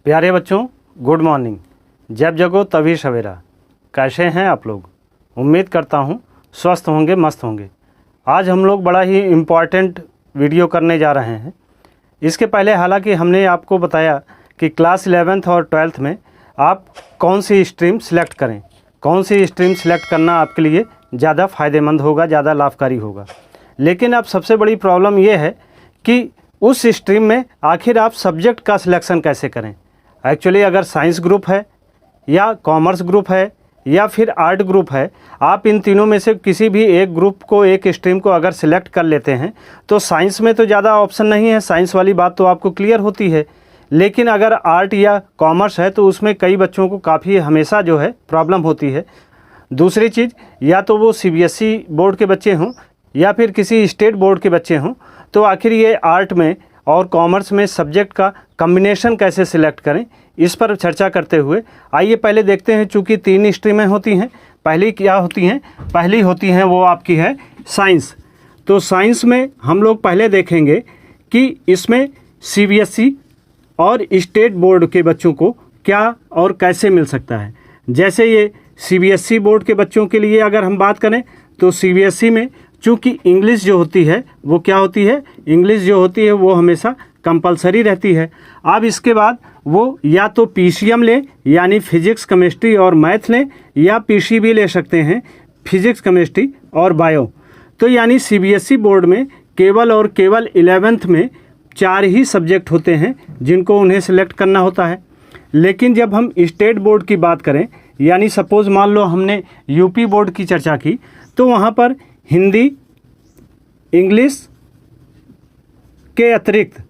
प्यारे बच्चों, good morning. जब जगो तभी सवेरा। कैसे हैं आप लोग? उम्मीद करता हूं स्वस्थ होंगे, मस्त होंगे। आज हम लोग बड़ा ही इम्पॉर्टेंट वीडियो करने जा रहे हैं। इसके पहले हालांकि हमने आपको बताया कि क्लास 11th और 12th में आप कौन सी स्ट्रीम सेलेक्ट करें, कौन सी स्ट्रीम सेलेक्ट करना आपके लिए ज़्यादा फ़ायदेमंद होगा, ज़्यादा लाभकारी होगा। लेकिन अब सबसे बड़ी प्रॉब्लम ये है कि उस स्ट्रीम में आखिर आप सब्जेक्ट का सिलेक्शन कैसे करें। एक्चुअली अगर साइंस ग्रुप है या कॉमर्स ग्रुप है या फिर आर्ट ग्रुप है, आप इन तीनों में से किसी भी एक ग्रुप को, एक स्ट्रीम को अगर सिलेक्ट कर लेते हैं तो साइंस में तो ज़्यादा ऑप्शन नहीं है, साइंस वाली बात तो आपको क्लियर होती है। लेकिन अगर आर्ट या कॉमर्स है तो उसमें कई बच्चों को काफ़ी हमेशा जो है प्रॉब्लम होती है। दूसरी चीज़, या तो वो CBSE बोर्ड के बच्चे हों या फिर किसी स्टेट बोर्ड के बच्चे हों, तो आखिर ये आर्ट में और कॉमर्स में सब्जेक्ट का कम्बिनेशन कैसे सिलेक्ट करें, इस पर चर्चा करते हुए आइए पहले देखते हैं। चूँकि 3 स्ट्रीमें होती हैं, पहली क्या होती हैं? पहली होती हैं वो आपकी है साइंस। तो साइंस में हम लोग पहले देखेंगे कि इसमें CBSE और स्टेट बोर्ड के बच्चों को क्या और कैसे मिल सकता है। जैसे ये CBSE बोर्ड के बच्चों के लिए अगर हम बात करें तो CBSE में चूँकि इंग्लिश जो होती है वो क्या होती है? इंग्लिश जो होती है वो हमेशा कंपलसरी रहती है। अब इसके बाद वो या तो PCM लें यानी फिजिक्स, केमिस्ट्री और मैथ लें, या PCB ले सकते हैं, फिजिक्स, केमिस्ट्री और बायो। तो यानी CBSE बोर्ड में केवल और केवल 11th में 4 ही सब्जेक्ट होते हैं जिनको उन्हें सेलेक्ट करना होता है। लेकिन जब हम स्टेट बोर्ड की बात करें, यानी सपोज़ मान लो हमने UP बोर्ड की चर्चा की, तो वहाँ पर हिंदी, इंग्लिश के अतिरिक्त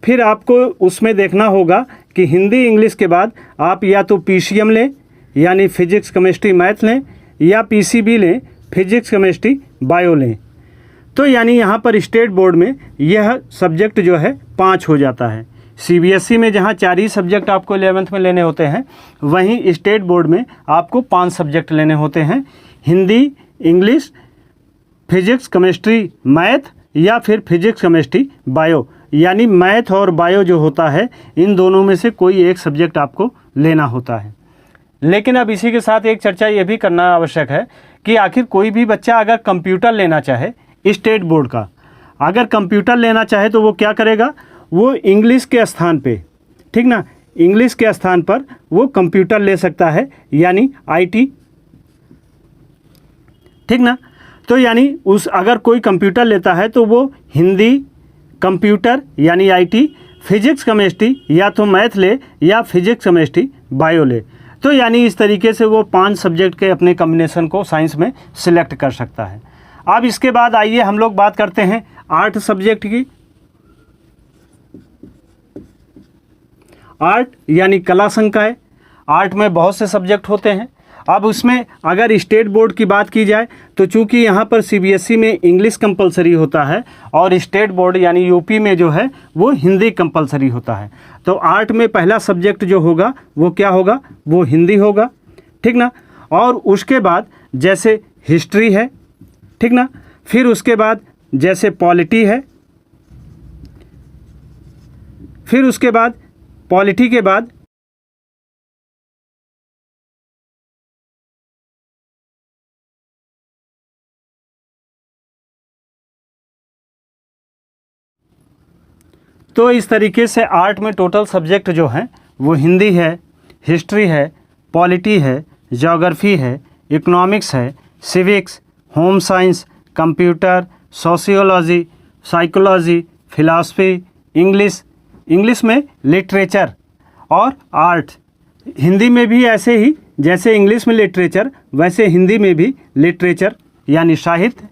फिर आपको उसमें देखना होगा कि हिंदी, इंग्लिश के बाद आप या तो PCM लें यानी फिजिक्स, केमिस्ट्री, मैथ लें, या PCB लें, फिजिक्स, केमिस्ट्री, बायो लें। तो यानी यहाँ पर स्टेट बोर्ड में यह सब्जेक्ट जो है 5 हो जाता है। CBSE में जहाँ 4 ही सब्जेक्ट आपको 11th में लेने होते हैं, वहीं स्टेट बोर्ड में आपको 5 सब्जेक्ट लेने होते हैं। Hindi, English, physics, chemistry, math, या फिर फिजिक्स, केमिस्ट्री, बायो। यानी मैथ और बायो जो होता है, इन दोनों में से कोई एक सब्जेक्ट आपको लेना होता है। लेकिन अब इसी के साथ एक चर्चा ये भी करना आवश्यक है कि आखिर कोई भी बच्चा अगर कंप्यूटर लेना चाहे, स्टेट बोर्ड का अगर कंप्यूटर लेना चाहे तो वो क्या करेगा? वो इंग्लिश के स्थान पे, ठीक ना, इंग्लिश के स्थान पर वो कंप्यूटर ले सकता है, यानी IT, ठीक ना। तो यानी उस अगर कोई कंप्यूटर लेता है तो वो हिंदी, कंप्यूटर यानी IT, फिजिक्स, केमिस्ट्री या तो मैथ ले, या फिजिक्स, केमिस्ट्री, बायो ले। तो यानी इस तरीके से वो 5 सब्जेक्ट के अपने कॉम्बिनेशन को साइंस में सिलेक्ट कर सकता है। अब इसके बाद आइए हम लोग बात करते हैं आर्ट सब्जेक्ट की। आर्ट यानी कला संकाय। आर्ट में बहुत से सब्जेक्ट होते हैं। अब उसमें अगर स्टेट बोर्ड की बात की जाए तो चूंकि यहाँ पर CBSE में इंग्लिश कंपलसरी होता है और स्टेट बोर्ड यानी UP में जो है वो हिंदी कंपलसरी होता है। तो आर्ट में पहला सब्जेक्ट जो होगा वो क्या होगा? वो हिंदी होगा, ठीक ना। और उसके बाद जैसे हिस्ट्री है, ठीक ना, फिर उसके बाद जैसे पॉलिटी है, फिर उसके बाद पॉलिटी के बाद तो इस तरीके से आर्ट में टोटल सब्जेक्ट जो हैं वो हिंदी है, हिस्ट्री है, पॉलिटी है, ज्योग्राफी है, इकोनॉमिक्स है, civics, home science, computer, sociology, psychology, philosophy, English में लिटरेचर और आर्ट। हिंदी में भी ऐसे ही जैसे इंग्लिश में लिटरेचर, वैसे हिंदी में भी लिटरेचर यानी साहित्य।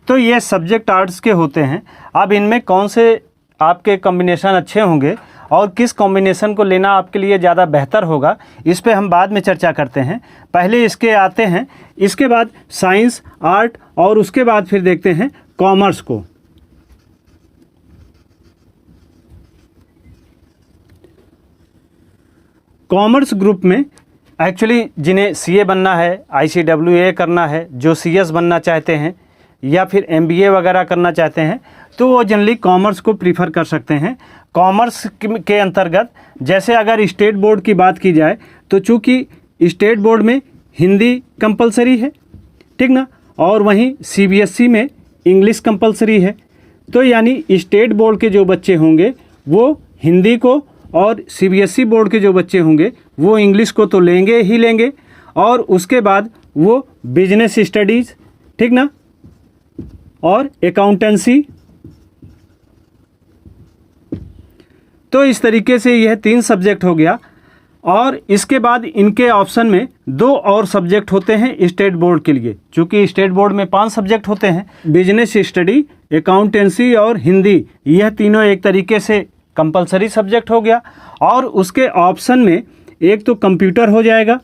तो ये सब्जेक्ट आर्ट्स के होते हैं। अब इनमें कौन से आपके कॉम्बिनेशन अच्छे होंगे और किस कॉम्बिनेशन को लेना आपके लिए ज़्यादा बेहतर होगा, इस पे हम बाद में चर्चा करते हैं। पहले इसके आते हैं, इसके बाद साइंस, आर्ट और उसके बाद फिर देखते हैं कॉमर्स को। कॉमर्स ग्रुप में एक्चुअली जिन्हें CA बनना है, ICWA करना है, जो CS बनना चाहते हैं, या फिर MBA वगैरह करना चाहते हैं तो वो जनरली कॉमर्स को प्रीफर कर सकते हैं। कॉमर्स के अंतर्गत जैसे अगर स्टेट बोर्ड की बात की जाए तो चूँकि स्टेट बोर्ड में हिंदी कंपलसरी है, ठीक ना, और वहीं CBSE में इंग्लिश कंपलसरी है। तो यानी स्टेट बोर्ड के जो बच्चे होंगे वो हिंदी को और CBSE बोर्ड के जो बच्चे होंगे वो इंग्लिश को तो लेंगे ही लेंगे, और उसके बाद वो बिजनेस स्टडीज़, ठीक ना, और अकाउंटेंसी। तो इस तरीके से यह 3 सब्जेक्ट हो गया। और इसके बाद इनके ऑप्शन में 2 और सब्जेक्ट होते हैं स्टेट बोर्ड के लिए। चूँकि स्टेट बोर्ड में 5 सब्जेक्ट होते हैं, बिजनेस स्टडी, अकाउंटेंसी और हिंदी, यह तीनों एक तरीके से कंपलसरी सब्जेक्ट हो गया। और उसके ऑप्शन में एक तो कंप्यूटर हो जाएगा।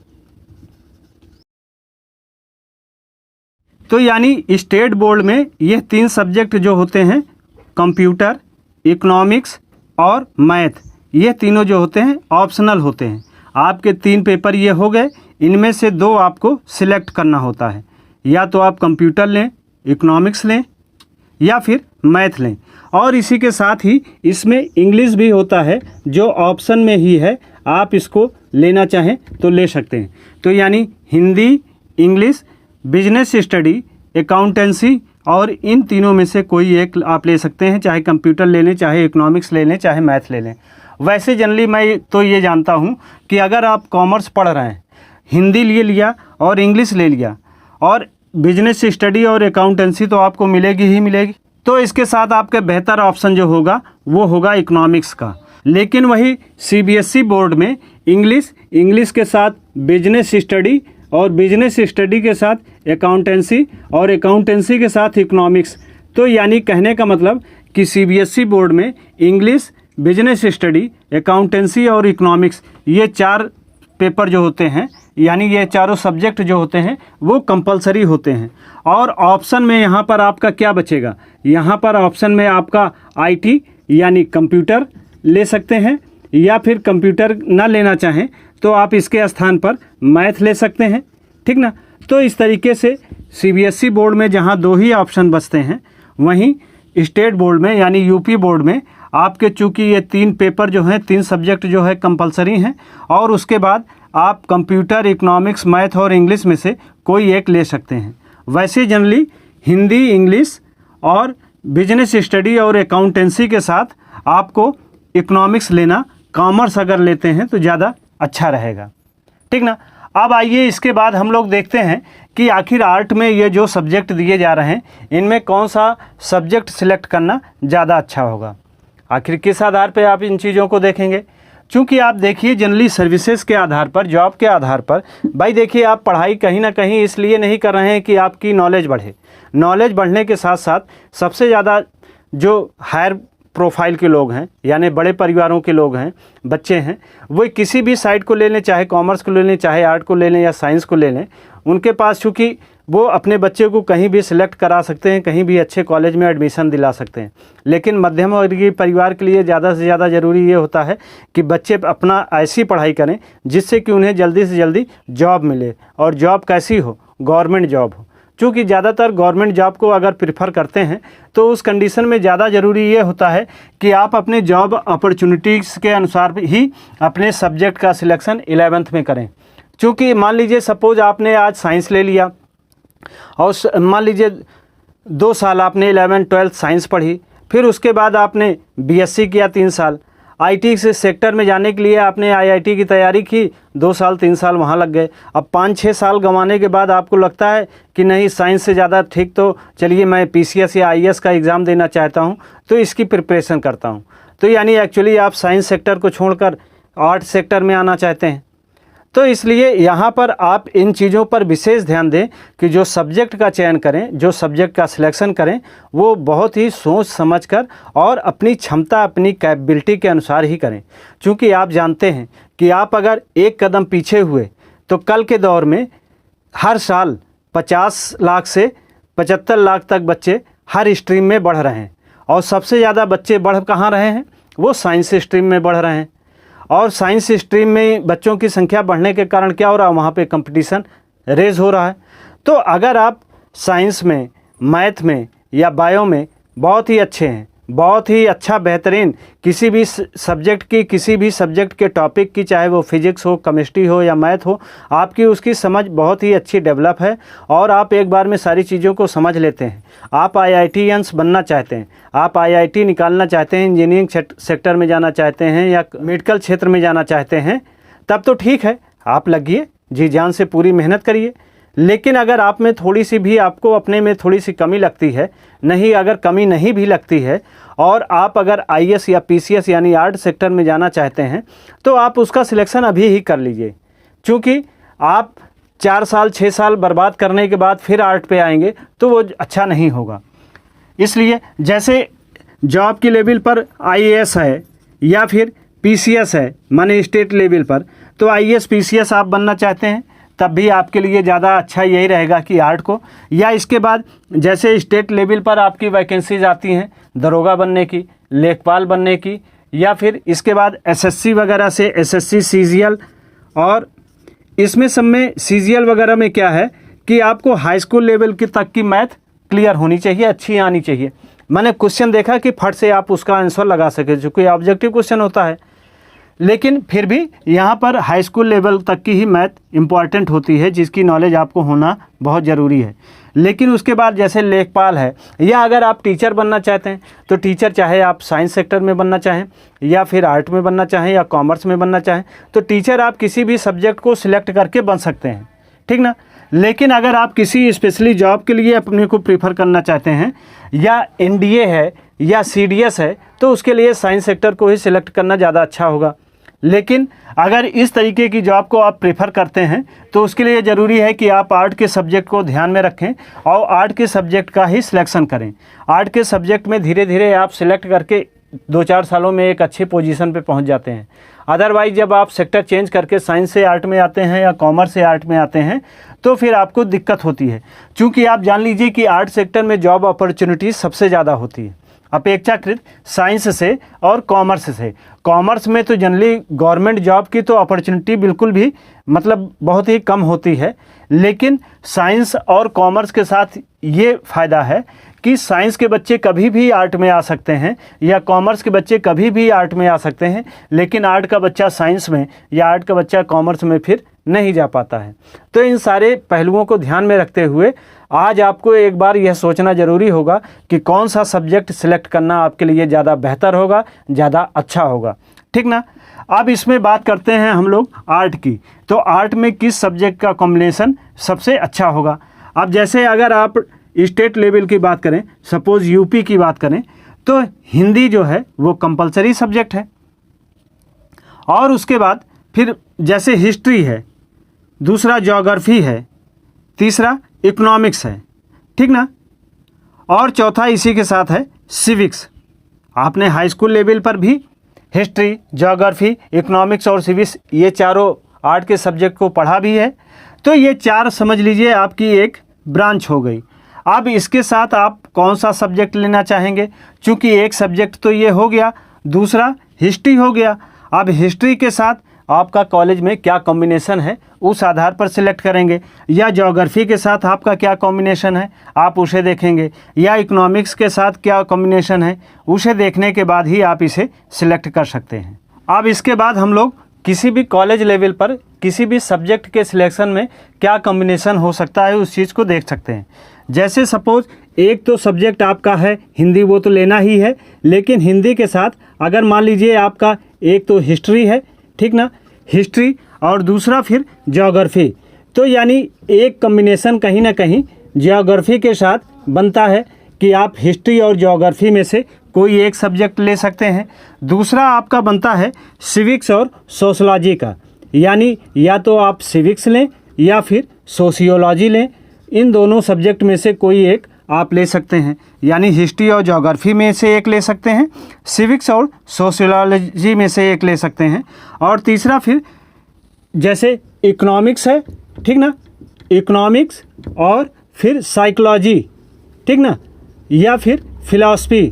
तो यानी स्टेट बोर्ड में यह 3 सब्जेक्ट जो होते हैं, कंप्यूटर, इकोनॉमिक्स और मैथ, ये तीनों जो होते हैं ऑप्शनल होते हैं। आपके 3 पेपर ये हो गए, इनमें से 2 आपको सिलेक्ट करना होता है। या तो आप कंप्यूटर लें, इकोनॉमिक्स लें या फिर मैथ लें। और इसी के साथ ही इसमें इंग्लिश भी होता है जो ऑप्शन में ही है, आप इसको लेना चाहें तो ले सकते हैं। तो यानी Hindi, English, business study, accountancy और इन तीनों में से कोई एक आप ले सकते हैं, चाहे कंप्यूटर ले लें, चाहे इकोनॉमिक्स ले लें, चाहे मैथ ले लें। वैसे जनरली मैं तो ये जानता हूँ कि अगर आप कॉमर्स पढ़ रहे हैं, हिंदी ले लिया और इंग्लिश ले लिया और बिजनेस स्टडी और अकाउंटेंसी तो आपको मिलेगी ही मिलेगी। तो इसके साथ आपका बेहतर ऑप्शन जो होगा वो होगा इकोनॉमिक्स का। लेकिन वही CBSE बोर्ड में इंग्लिश के साथ बिजनेस स्टडी और बिजनेस स्टडी के साथ अकाउंटेंसी और अकाउंटेंसी के साथ इकोनॉमिक्स। तो यानी कहने का मतलब कि CBSE बोर्ड में इंग्लिश, बिजनेस स्टडी, अकाउंटेंसी और इकोनॉमिक्स, ये 4 पेपर जो होते हैं, यानी ये चारों सब्जेक्ट जो होते हैं वो कंपलसरी होते हैं। और ऑप्शन में यहाँ पर आपका क्या बचेगा, यहाँ पर ऑप्शन में आपका IT यानी कंप्यूटर ले सकते हैं, या फिर कंप्यूटर ना लेना चाहें तो आप इसके स्थान पर मैथ ले सकते हैं, ठीक ना। तो इस तरीके से CBSE बोर्ड में जहाँ 2 ही ऑप्शन बचते हैं, वहीं स्टेट बोर्ड में यानी UP बोर्ड में आपके चूँकि ये 3 पेपर जो हैं, 3 सब्जेक्ट जो है कंपलसरी हैं, और उसके बाद आप कंप्यूटर, इकोनॉमिक्स, मैथ और इंग्लिश में से कोई एक ले सकते हैं। वैसे जनरली हिंदी, इंग्लिश और बिजनेस स्टडी और अकाउंटेंसी के साथ आपको इकोनॉमिक्स लेना, कॉमर्स अगर लेते हैं तो ज़्यादा अच्छा रहेगा, ठीक ना। अब आइए इसके बाद हम लोग देखते हैं कि आखिर आर्ट में ये जो सब्जेक्ट दिए जा रहे हैं, इनमें कौन सा सब्जेक्ट सिलेक्ट करना ज़्यादा अच्छा होगा। आखिर किस आधार पे आप इन चीज़ों को देखेंगे। चूँकि आप देखिए जनरली सर्विसेज के आधार पर, जॉब के आधार पर, भाई देखिए आप पढ़ाई कहीं ना कहीं इसलिए नहीं कर रहे हैं कि आपकी नॉलेज बढ़े। नॉलेज बढ़ने के साथ साथ सबसे ज़्यादा जो हायर प्रोफाइल के लोग हैं, यानी बड़े परिवारों के लोग हैं, बच्चे हैं, वो किसी भी साइड को ले लें, चाहे कॉमर्स को ले लें, चाहे आर्ट को ले लें या साइंस को ले लें, उनके पास चूँकि वो अपने बच्चे को कहीं भी सिलेक्ट करा सकते हैं, कहीं भी अच्छे कॉलेज में एडमिशन दिला सकते हैं। लेकिन मध्यम वर्गीय परिवार के लिए ज़्यादा से ज़्यादा ज़रूरी ये होता है कि बच्चे अपना ऐसी पढ़ाई करें जिससे कि उन्हें जल्दी से जल्दी जॉब मिले, और जॉब कैसी हो, गवर्नमेंट जॉब हो। चूँकि ज़्यादातर गवर्नमेंट जॉब को अगर प्रेफर करते हैं तो उस कंडीशन में ज़्यादा ज़रूरी ये होता है कि आप अपने जॉब अपॉर्चुनिटीज़ के अनुसार ही अपने सब्जेक्ट का सिलेक्शन 11th में करें। चूँकि मान लीजिए सपोज़ आपने आज साइंस ले लिया और मान लीजिए 2 साल आपने 11th 12th साइंस पढ़ी, फिर उसके बाद आपने BSc किया 3 साल, IT से सेक्टर में जाने के लिए आपने IIT की तैयारी की, 2 साल 3 साल वहाँ लग गए। अब 5-6 साल गंवाने के बाद आपको लगता है कि नहीं साइंस से ज़्यादा ठीक तो चलिए मैं PCS या IAS का एग्ज़ाम देना चाहता हूँ, तो इसकी प्रिपरेशन करता हूँ। तो यानी एक्चुअली आप साइंस सेक्टर को छोड़कर आर्ट सेक्टर में आना चाहते हैं। तो इसलिए यहाँ पर आप इन चीज़ों पर विशेष ध्यान दें कि जो सब्जेक्ट का चयन करें, जो सब्जेक्ट का सिलेक्शन करें, वो बहुत ही सोच समझकर और अपनी क्षमता, अपनी कैपेबिलिटी के अनुसार ही करें। क्योंकि आप जानते हैं कि आप अगर एक कदम पीछे हुए तो कल के दौर में हर साल 50 लाख से 75 लाख तक बच्चे हर स्ट्रीम में बढ़ रहे हैं, और सबसे ज़्यादा बच्चे बढ़ कहाँ रहे हैं, वो साइंस स्ट्रीम में बढ़ रहे हैं। और साइंस स्ट्रीम में बच्चों की संख्या बढ़ने के कारण क्या हो रहा है, वहाँ पे कंपटीशन रेज हो रहा है। तो अगर आप साइंस में मैथ में या बायो में बहुत ही अच्छे हैं, बहुत ही अच्छा बेहतरीन किसी भी सब्जेक्ट के टॉपिक की, चाहे वो फिजिक्स हो, केमिस्ट्री हो या मैथ हो, आपकी उसकी समझ बहुत ही अच्छी डेवलप है और आप एक बार में सारी चीज़ों को समझ लेते हैं। आप IITians बनना चाहते हैं, आप IIT निकालना चाहते हैं, इंजीनियरिंग सेक्टर में जाना चाहते हैं या मेडिकल क्षेत्र में जाना चाहते हैं, तब तो ठीक है, आप लगिए, जी जान से पूरी मेहनत करिए। लेकिन अगर आप में थोड़ी सी भी, आपको अपने में थोड़ी सी कमी लगती है, नहीं अगर कमी नहीं भी लगती है और आप अगर IAS या PCS यानी आर्ट सेक्टर में जाना चाहते हैं, तो आप उसका सिलेक्शन अभी ही कर लीजिए। क्योंकि आप 4 साल 6 साल बर्बाद करने के बाद फिर आर्ट पे आएंगे तो वो अच्छा नहीं होगा। इसलिए जैसे जॉब की लेवल पर IAS है या फिर PCS है, माने स्टेट लेवल पर, तो IAS PCS आप बनना चाहते हैं तब भी आपके लिए ज़्यादा अच्छा यही रहेगा कि आर्ट को, या इसके बाद जैसे स्टेट लेवल पर आपकी वैकेंसीज आती हैं दरोगा बनने की, लेखपाल बनने की, या फिर इसके बाद SSC वगैरह से SSC CGL, और इसमें सब में CGL वगैरह में क्या है कि आपको हाई स्कूल लेवल की तक की मैथ क्लियर होनी चाहिए, अच्छी आनी चाहिए। मैंने क्वेश्चन देखा कि फट से आप उसका आंसर लगा सके, जो कोई ऑब्जेक्टिव क्वेश्चन होता है, लेकिन फिर भी यहाँ पर हाई स्कूल लेवल तक की ही मैथ इम्पॉर्टेंट होती है, जिसकी नॉलेज आपको होना बहुत ज़रूरी है। लेकिन उसके बाद जैसे लेखपाल है, या अगर आप टीचर बनना चाहते हैं तो टीचर, चाहे आप साइंस सेक्टर में बनना चाहें या फिर आर्ट में बनना चाहें या कॉमर्स में बनना चाहें, तो टीचर आप किसी भी सब्जेक्ट को सिलेक्ट करके बन सकते हैं, ठीक ना। लेकिन अगर आप किसी स्पेशली जॉब के लिए अपने को प्रीफर करना चाहते हैं, या NDA है या CDS है, तो उसके लिए साइंस सेक्टर को ही सिलेक्ट करना ज़्यादा अच्छा होगा। लेकिन अगर इस तरीके की जॉब को आप प्रेफर करते हैं तो उसके लिए ज़रूरी है कि आप आर्ट के सब्जेक्ट को ध्यान में रखें और आर्ट के सब्जेक्ट का ही सिलेक्शन करें। आर्ट के सब्जेक्ट में धीरे धीरे आप सिलेक्ट करके 2-4 सालों में एक अच्छे पोजीशन पे पहुंच जाते हैं। अदरवाइज जब आप सेक्टर चेंज करके साइंस से आर्ट में आते हैं या कॉमर्स से आर्ट में आते हैं तो फिर आपको दिक्कत होती है, क्योंकि आप जान लीजिए कि आर्ट सेक्टर में जॉब अपॉर्चुनिटीज़ सबसे ज़्यादा होती है अपेक्षाकृत साइंस से और कॉमर्स से। कॉमर्स में तो जनरली गवर्नमेंट जॉब की तो अपॉर्चुनिटी बिल्कुल भी मतलब बहुत ही कम होती है, लेकिन साइंस और कॉमर्स के साथ ये फ़ायदा है कि साइंस के बच्चे कभी भी आर्ट में आ सकते हैं या कॉमर्स के बच्चे कभी भी आर्ट में आ सकते हैं, लेकिन आर्ट का बच्चा साइंस में या आर्ट का बच्चा कॉमर्स में फिर नहीं जा पाता है। तो इन सारे पहलुओं को ध्यान में रखते हुए आज आपको एक बार यह सोचना ज़रूरी होगा कि कौन सा सब्जेक्ट सिलेक्ट करना आपके लिए ज़्यादा बेहतर होगा, ज़्यादा अच्छा होगा, ठीक ना। अब इसमें बात करते हैं हम लोग आर्ट की, तो आर्ट में किस सब्जेक्ट का कॉम्बिनेशन सबसे अच्छा होगा। अब जैसे अगर आप स्टेट लेवल की बात करें, सपोज़ यूपी की बात करें, तो हिंदी जो है वो कंपलसरी सब्जेक्ट है, और उसके बाद फिर जैसे हिस्ट्री है, दूसरा ज्योग्राफी है, तीसरा इकोनॉमिक्स है, ठीक ना, और चौथा इसी के साथ है सिविक्स। आपने हाई स्कूल लेवल पर भी हिस्ट्री, ज्योग्राफी, इकोनॉमिक्स और सिविक्स ये चारों आर्ट के सब्जेक्ट को पढ़ा भी है, तो ये 4 समझ लीजिए आपकी एक ब्रांच हो गई। अब इसके साथ आप कौन सा सब्जेक्ट लेना चाहेंगे, चूँकि एक सब्जेक्ट तो ये हो गया, दूसरा हिस्ट्री हो गया। अब हिस्ट्री के साथ आपका कॉलेज में क्या कॉम्बिनेशन है उस आधार पर सिलेक्ट करेंगे, या ज्योग्राफी के साथ आपका क्या कॉम्बिनेशन है आप उसे देखेंगे, या इकोनॉमिक्स के साथ क्या कॉम्बिनेशन है उसे देखने के बाद ही आप इसे सिलेक्ट कर सकते हैं। अब इसके बाद हम लोग किसी भी कॉलेज लेवल पर किसी भी सब्जेक्ट के सिलेक्शन में क्या कॉम्बिनेशन हो सकता है उस चीज़ को देख सकते हैं। जैसे सपोज़ एक तो सब्जेक्ट आपका है हिंदी, वो तो लेना ही है, लेकिन हिंदी के साथ अगर मान लीजिए आपका एक तो हिस्ट्री है, ठीक ना, हिस्ट्री, और दूसरा फिर ज्योग्राफी, तो यानी एक कॉम्बिनेशन कहीं ना कहीं ज्योग्राफी के साथ बनता है कि आप हिस्ट्री और ज्योग्राफी में से कोई एक सब्जेक्ट ले सकते हैं। दूसरा आपका बनता है सिविक्स और सोशलॉजी का, यानी या तो आप सिविक्स लें या फिर सोशियोलॉजी लें, इन दोनों सब्जेक्ट में से कोई एक आप ले सकते हैं, यानी हिस्ट्री और ज्योग्राफी में से एक ले सकते हैं, सिविक्स और सोशियोलॉजी में से एक ले सकते हैं, और तीसरा फिर जैसे इकोनॉमिक्स है, ठीक ना, इकोनॉमिक्स और फिर साइकोलॉजी, ठीक ना, या फिर फिलॉसफी,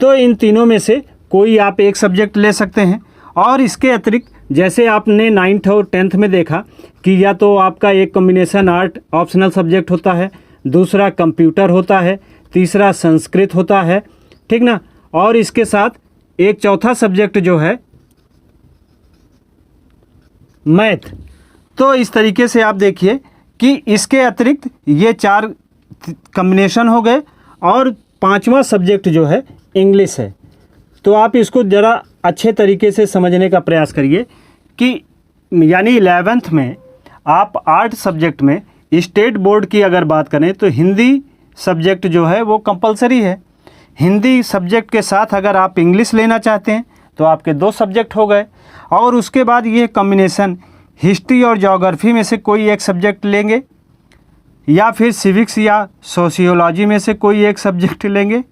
तो इन तीनों में से कोई आप एक सब्जेक्ट ले सकते हैं। और इसके अतिरिक्त जैसे आपने 9th और 10th में देखा कि या तो आपका एक कॉम्बिनेशन आर्ट ऑप्शनल सब्जेक्ट होता है, दूसरा कंप्यूटर होता है, तीसरा संस्कृत होता है, ठीक ना। और इसके साथ एक चौथा सब्जेक्ट जो है मैथ। तो इस तरीके से आप देखिए कि इसके अतिरिक्त ये 4 कॉम्बिनेशन हो गए और 5वां सब्जेक्ट जो है इंग्लिश है। तो आप इसको ज़रा अच्छे तरीके से समझने का प्रयास करिए कि यानी 11th में आप आर्ट सब्जेक्ट में स्टेट बोर्ड की अगर बात करें तो हिंदी सब्जेक्ट जो है वो कंपलसरी है। हिंदी सब्जेक्ट के साथ अगर आप इंग्लिश लेना चाहते हैं तो आपके 2 सब्जेक्ट हो गए। और उसके बाद ये कॉम्बिनेशन हिस्ट्री और ज्योग्राफी में से कोई एक सब्जेक्ट लेंगे, या फिर सिविक्स या सोशियोलॉजी में से कोई एक सब्जेक्ट लेंगे,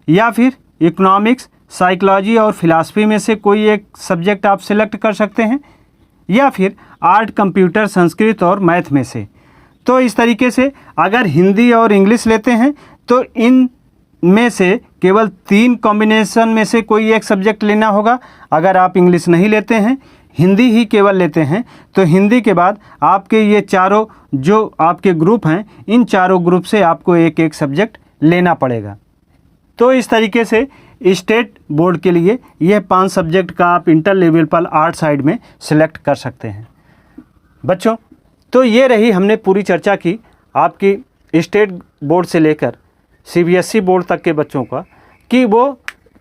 या फिर इकोनॉमिक्स, साइकोलॉजी और फिलॉसफी में से कोई एक सब्जेक्ट आप सिलेक्ट कर सकते हैं, या फिर आर्ट, कंप्यूटर, संस्कृत और मैथ में से। तो इस तरीके से अगर हिंदी और इंग्लिश लेते हैं तो इन में से केवल 3 कॉम्बिनेशन में से कोई एक सब्जेक्ट लेना होगा। अगर आप इंग्लिश नहीं लेते हैं, हिंदी ही केवल लेते हैं, तो हिंदी के बाद आपके ये चारों जो आपके ग्रुप हैं, इन चारों ग्रुप से आपको एक एक सब्जेक्ट लेना पड़ेगा। तो इस तरीके से स्टेट बोर्ड के लिए यह 5 सब्जेक्ट का आप इंटर लेवल पर आर्ट साइड में सिलेक्ट कर सकते हैं। बच्चों, तो ये रही हमने पूरी चर्चा की आपकी स्टेट बोर्ड से लेकर CBSE बोर्ड तक के बच्चों का, कि वो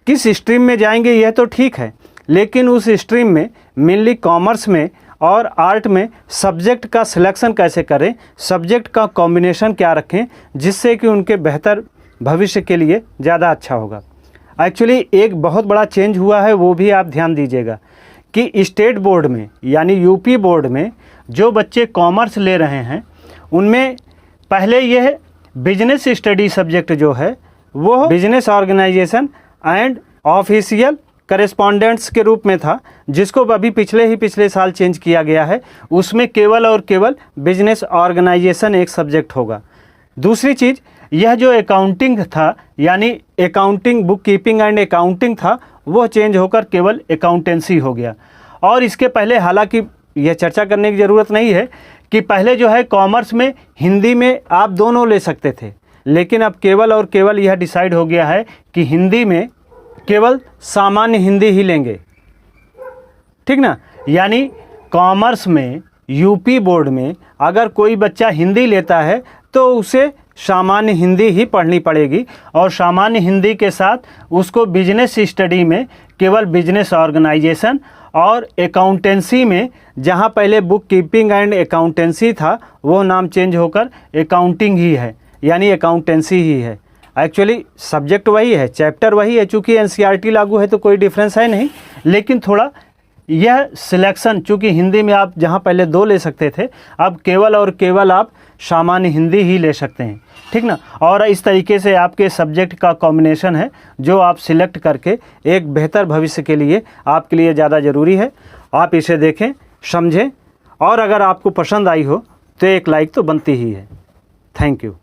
किस स्ट्रीम में जाएंगे यह तो ठीक है, लेकिन उस स्ट्रीम में मेनली कॉमर्स में और आर्ट में सब्जेक्ट का सिलेक्शन कैसे करें, सब्जेक्ट का कॉम्बिनेशन क्या रखें, जिससे कि उनके बेहतर भविष्य के लिए ज़्यादा अच्छा होगा। एक्चुअली एक बहुत बड़ा चेंज हुआ है, वो भी आप ध्यान दीजिएगा कि स्टेट बोर्ड में यानी UP बोर्ड में जो बच्चे कॉमर्स ले रहे हैं उनमें पहले यह बिजनेस स्टडी सब्जेक्ट जो है वो बिजनेस ऑर्गेनाइजेशन एंड ऑफिशियल करेस्पॉन्डेंट्स के रूप में था, जिसको अभी पिछले साल चेंज किया गया है। उसमें केवल और केवल बिजनेस ऑर्गेनाइजेशन एक सब्जेक्ट होगा। दूसरी चीज़, यह जो अकाउंटिंग था यानी accounting, book keeping and accounting था, वो चेंज होकर केवल अकाउंटेंसी हो गया। और इसके पहले, हालांकि यह चर्चा करने की ज़रूरत नहीं है कि पहले जो है कॉमर्स में हिंदी में आप दोनों ले सकते थे, लेकिन अब केवल और केवल यह डिसाइड हो गया है कि हिंदी में केवल सामान्य हिंदी ही लेंगे, ठीक ना। यानी कॉमर्स में UP बोर्ड में अगर कोई बच्चा हिंदी लेता है तो उसे सामान्य हिंदी ही पढ़नी पड़ेगी, और सामान्य हिंदी के साथ उसको बिजनेस स्टडी में केवल बिजनेस ऑर्गेनाइजेशन और अकाउंटेंसी में, जहां पहले बुक कीपिंग एंड अकाउंटेंसी था, वो नाम चेंज होकर अकाउंटिंग ही है, यानी अकाउंटेंसी ही है। एक्चुअली सब्जेक्ट वही है, चैप्टर वही है, चूँकि NCERT लागू है तो कोई डिफरेंस है नहीं, लेकिन थोड़ा यह सिलेक्शन, चूँकि हिंदी में आप जहाँ पहले 2 ले सकते थे, अब केवल और केवल आप सामान्य हिंदी ही ले सकते हैं, ठीक ना। और इस तरीके से आपके सब्जेक्ट का कॉम्बिनेशन है जो आप सिलेक्ट करके एक बेहतर भविष्य के लिए आपके लिए ज़्यादा ज़रूरी है। आप इसे देखें, समझें, और अगर आपको पसंद आई हो तो एक लाइक तो बनती ही है। Thank you.